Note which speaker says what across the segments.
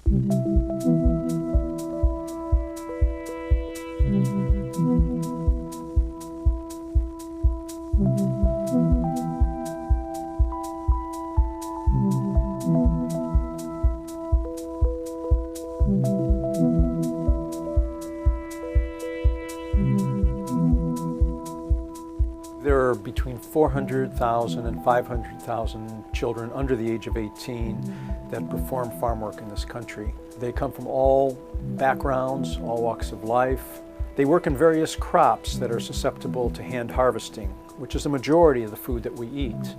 Speaker 1: There are between 400,000 and 500,000 children under the age of 18 that perform farm work in this country. They come from all backgrounds, all walks of life. They work in various crops that are susceptible to hand harvesting, which is the majority of the food that we eat.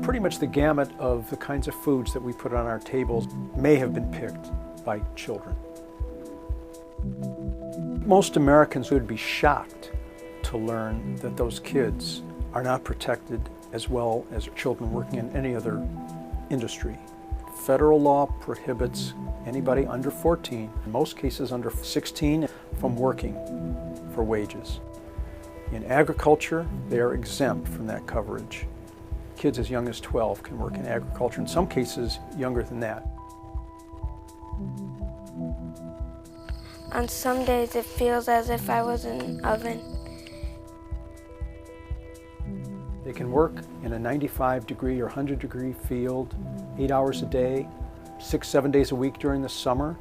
Speaker 1: Pretty much the gamut of the kinds of foods that we put on our tables may have been picked by children. Most Americans would be shocked to learn that those kids are not protected as well as children working in any other industry. Federal law prohibits anybody under 14, in most cases under 16, from working for wages. In agriculture, they are exempt from that coverage. Kids as young as 12 can work in agriculture, in some cases younger than that.
Speaker 2: On some days it feels as if I was in an oven.
Speaker 1: They can work in a 95-degree or 100-degree field 8 hours a day, 6-7 days a week during the summer,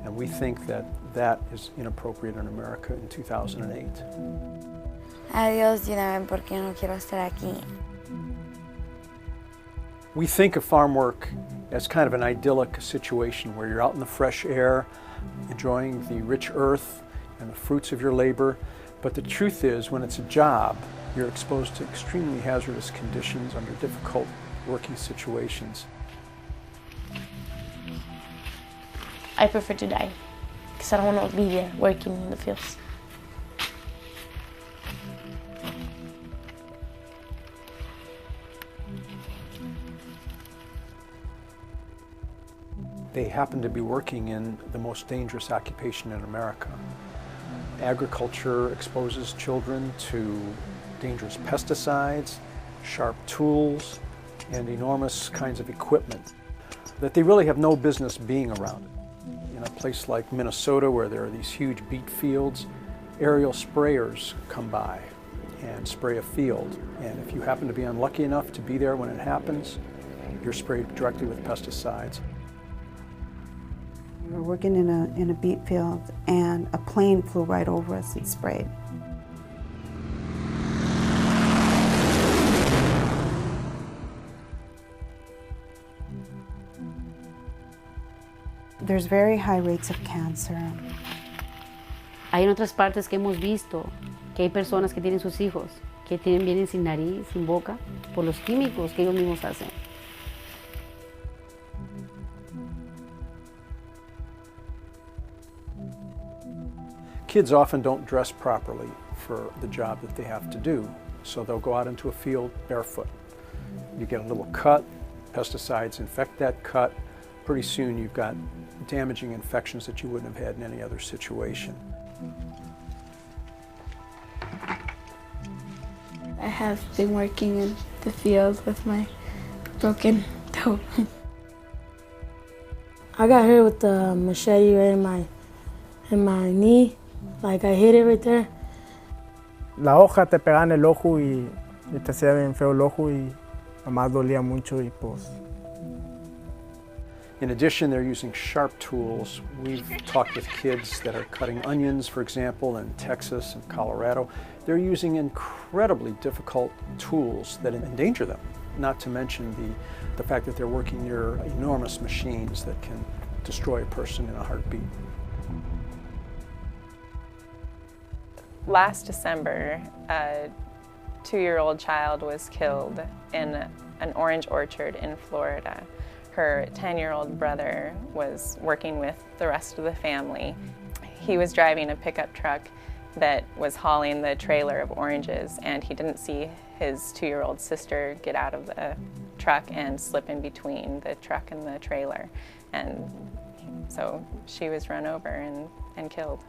Speaker 1: and we think that that is inappropriate in America in 2008.
Speaker 2: Adiós, dime por qué no quiero estar aquí.
Speaker 1: We think of farm work as kind of an idyllic situation where you're out in the fresh air, enjoying the rich earth and the fruits of your labor, but the truth is, when it's a job, you're exposed to extremely hazardous conditions under difficult working situations.
Speaker 3: I prefer to die, because I don't want to be there working in the fields.
Speaker 1: They happen to be working in the most dangerous occupation in America. Agriculture exposes children to dangerous pesticides, sharp tools, and enormous kinds of equipment that they really have no business being around. In a place like Minnesota, where there are these huge beet fields, aerial sprayers come by and spray a field. And if you happen to be unlucky enough to be there when it happens, you're sprayed directly with pesticides.
Speaker 4: We were working in a beet field, and a plane flew right over us and sprayed. There's very high rates of cancer.
Speaker 5: Hay en otras partes que hemos visto que hay personas que tienen sus hijos que vienen sin nariz, sin boca, por los químicos que ellos mismos hacen.
Speaker 1: Kids often don't dress properly for the job that they have to do, so they'll go out into a field barefoot. You get a little cut, pesticides infect that cut. Pretty soon you've got damaging infections that you wouldn't have had in any other situation.
Speaker 6: I have been working in the field with my broken toe.
Speaker 3: I got hit with the machete right in my knee. Like I hit it right there.
Speaker 7: La hoja te pegaba en el ojo y te hacía bien feo el ojo y nomás dolía mucho y pues.
Speaker 1: In addition, they're using sharp tools. We've talked with kids that are cutting onions, for example, in Texas and Colorado. They're using incredibly difficult tools that endanger them, not to mention the fact that they're working near enormous machines that can destroy a person in a heartbeat.
Speaker 8: Last December, a 2-year-old child was killed in an orange orchard in Florida. Her 10-year-old brother was working with the rest of the family. He was driving a pickup truck that was hauling the trailer of oranges, and he didn't see his 2-year-old sister get out of the truck and slip in between the truck and the trailer. And so she was run over and killed.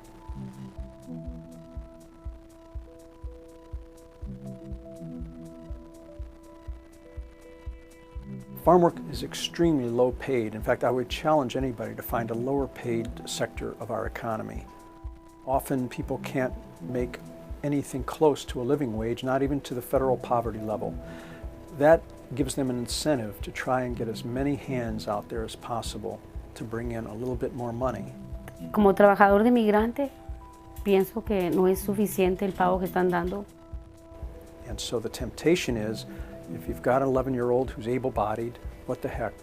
Speaker 1: Farm work is extremely low paid. In fact, I would challenge anybody to find a lower paid sector of our economy. Often people can't make anything close to a living wage, not even to the federal poverty level. That gives them an incentive to try and get as many hands out there as possible to bring in a little bit more money.
Speaker 5: Como trabajador de migrante, pienso que no es suficiente el pago que están dando.
Speaker 1: And so the temptation is, if you've got an 11-year-old who's able-bodied, what the heck?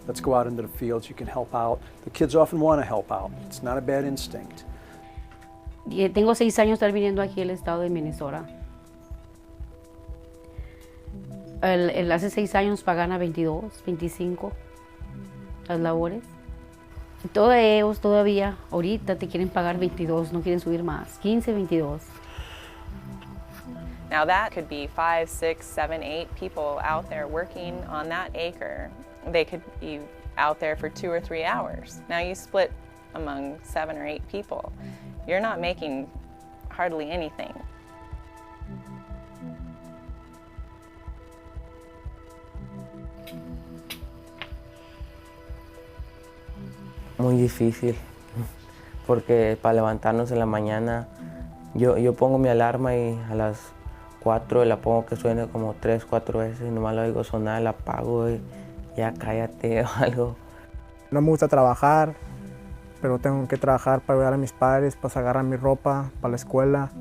Speaker 1: Let's go out into the fields, you can help out. The kids often want to help out. It's not a bad instinct.
Speaker 5: Y tengo 6 años estar viniendo aquí al estado de Minnesota. Hace 6 años pagan a 22, 25 las labores. Y todos ellos todavía ahorita te quieren pagar 22, no quieren subir más, 15, 22.
Speaker 8: Now that could be 5, 6, 7, 8 people out there working on that acre. They could be out there for 2 or 3 hours. Now you split among 7 or 8 people. You're not making hardly anything.
Speaker 9: Muy difícil, porque para levantarnos en la mañana, yo pongo mi alarma y a las 4 la pongo que suene como 3, 4 veces y nomás la oigo sonar, la apago y ya cállate o algo.
Speaker 7: No me gusta trabajar, pero tengo que trabajar para ayudar a mis padres, para sacar mi ropa, para la escuela.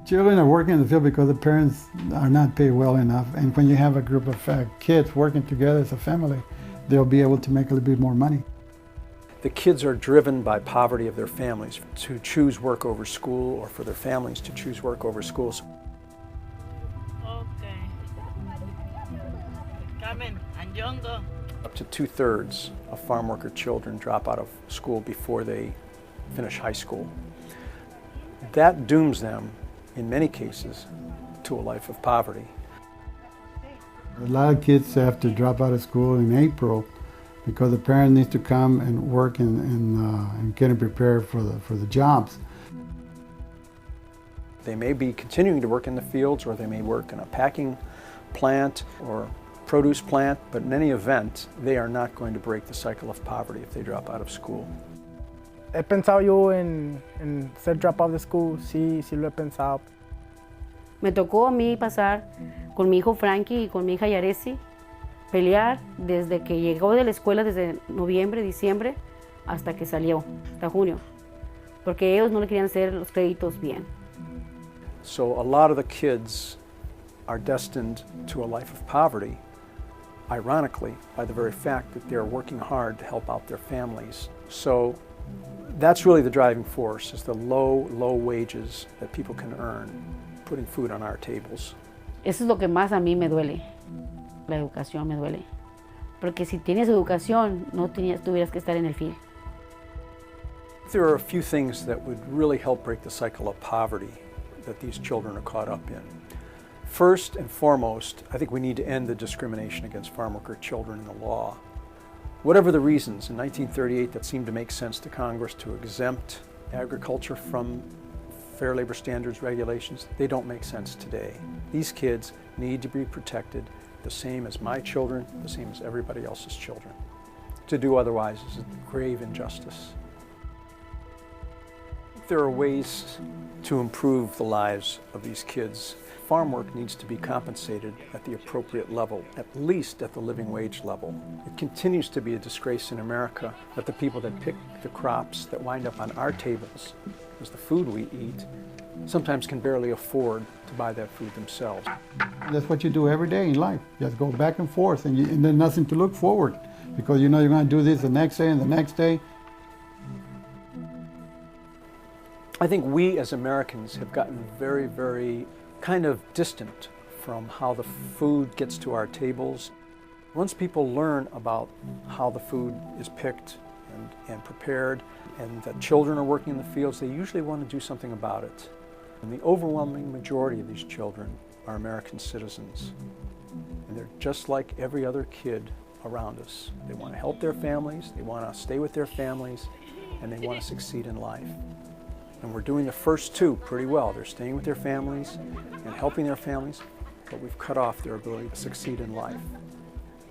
Speaker 10: Children are working in the field because the parents are not paid well enough, and when you have a group of kids working together as a family, they'll be able to make a little bit more money.
Speaker 1: The kids are driven by poverty of their families to choose work over school, or for their families to choose work over schools.
Speaker 11: Okay. Carmen and Jongo.
Speaker 1: Up to 2/3 of farm worker children drop out of school before they finish high school. That dooms them, in many cases, to a life of poverty.
Speaker 10: A lot of kids have to drop out of school in April because the parent needs to come and work and getting prepared for the jobs.
Speaker 1: They may be continuing to work in the fields, or they may work in a packing plant or produce plant, but in any event, they are not going to break the cycle of poverty if they drop out of school.
Speaker 7: He pensado yo en ser drop out of school, sí lo he pensado.
Speaker 5: Me tocó a mí pasar con mi hijo Frankie y con mi hija Yaresi, pelear desde que llegó de la escuela, desde noviembre, diciembre, hasta que salió, hasta junio, porque ellos no le querían hacer los créditos bien.
Speaker 1: So a lot of the kids are destined to a life of poverty, ironically, by the very fact that they're working hard to help out their families. So that's really the driving force, is the low wages that people can earn, putting food on our tables.
Speaker 5: Eso es lo que más a mí me duele. La educación me duele. Porque si tienes educación, no tuvieras que estar en el field.
Speaker 1: There are a few things that would really help break the cycle of poverty that these children are caught up in. First and foremost, I think we need to end the discrimination against farm worker children in the law. Whatever the reasons, in 1938 that seemed to make sense to Congress to exempt agriculture from Fair Labor Standards regulations, they don't make sense today. These kids need to be protected the same as my children, the same as everybody else's children. To do otherwise is a grave injustice. There are ways to improve the lives of these kids. Farm work needs to be compensated at the appropriate level, at least at the living wage level. It continues to be a disgrace in America that the people that pick the crops that wind up on our tables as the food we eat sometimes can barely afford to buy that food themselves.
Speaker 10: That's what you do every day in life. You just go back and forth, and there's nothing to look forward, because you know you're going to do this the next day and the next day.
Speaker 1: I think we as Americans have gotten very, very kind of distant from how the food gets to our tables. Once people learn about how the food is picked and prepared, and that children are working in the fields, they usually want to do something about it. And the overwhelming majority of these children are American citizens. And they're just like every other kid around us. They want to help their families, they want to stay with their families, and they want to succeed in life. And we're doing the first two pretty well. They're staying with their families and helping their families, but we've cut off their ability to succeed in life.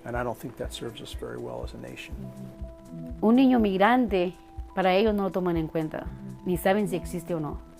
Speaker 1: And I don't think that serves us very well as a nation.
Speaker 5: Un niño migrante, para ellos no lo toman en cuenta, ni saben si existe o no.